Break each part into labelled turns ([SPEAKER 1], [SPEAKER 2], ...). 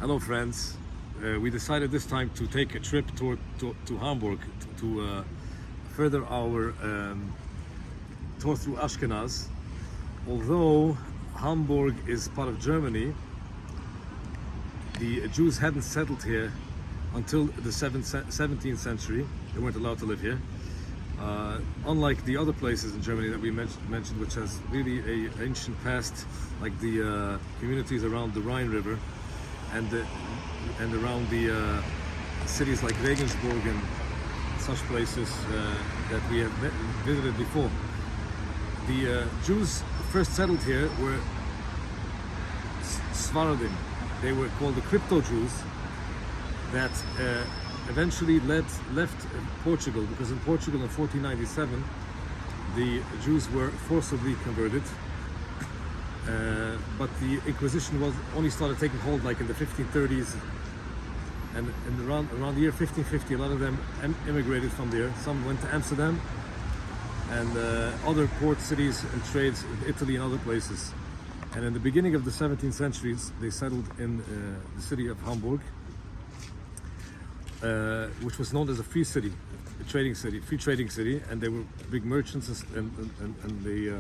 [SPEAKER 1] Hello friends, we decided this time to take a trip to Hamburg to further our tour through Ashkenaz. Although Hamburg is part of Germany, the Jews hadn't settled here until the 17th century. They weren't allowed to live here. Unlike the other places in Germany that we mentioned, which has really an ancient past, like the communities around the Rhine River and around the cities like Regensburg and such places that we have visited before. The Jews first settled here were Sfaradim. They were called the Crypto Jews that eventually left Portugal, because in Portugal in 1497 the Jews were forcibly converted, but the Inquisition only started taking hold like in the 1530s, and around the year 1550 a lot of them immigrated from there. Some went to Amsterdam and other port cities and trades in Italy and other places. And in the beginning of the 17th centuries they settled in the city of Hamburg, which was known as a free city, a free trading city, and they were big merchants, and they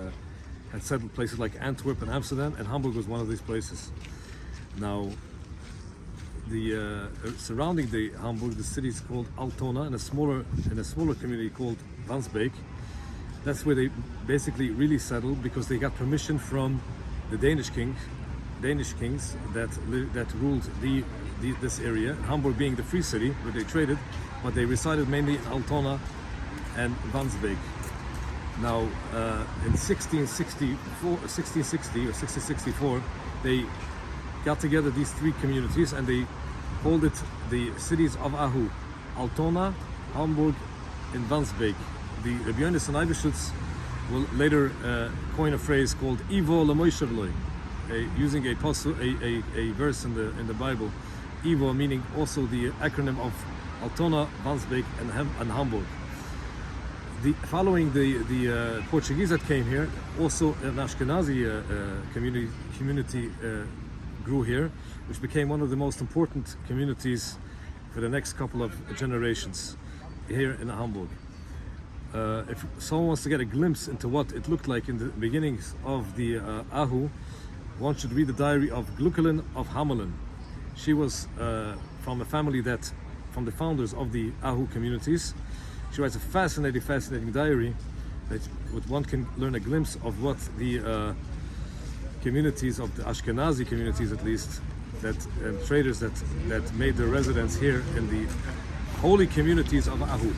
[SPEAKER 1] had settled places like Antwerp and Amsterdam, and Hamburg was one of these places. Now, the surrounding the Hamburg, the city is called Altona, and a smaller community called Wandsbek. That's where they basically really settled, because they got permission from the Danish kings that ruled this area. Hamburg being the free city where they traded, but they resided mainly in Altona and Wandsbek. Now, in 1660 or 1664, they got together these three communities and they called it the cities of Ahu: Altona, Hamburg, and Wandsbek. The Björnis and Iverschutz will later coin a phrase called Ivo Lemoishavloi, using a verse in the Bible. Ivo meaning also the acronym of Altona, Wandsbek, and Hamburg. Following the Portuguese that came here, also an Ashkenazi community grew here, which became one of the most important communities for the next couple of generations here in Hamburg. If someone wants to get a glimpse into what it looked like in the beginnings of the Ahu, one should read the diary of Gluckelin of Hamelin. She was from a family from the founders of the Ahu communities. She writes a fascinating diary that one can learn a glimpse of what the communities of the Ashkenazi communities, at least, traders that made their residence here in the holy communities of Ahu.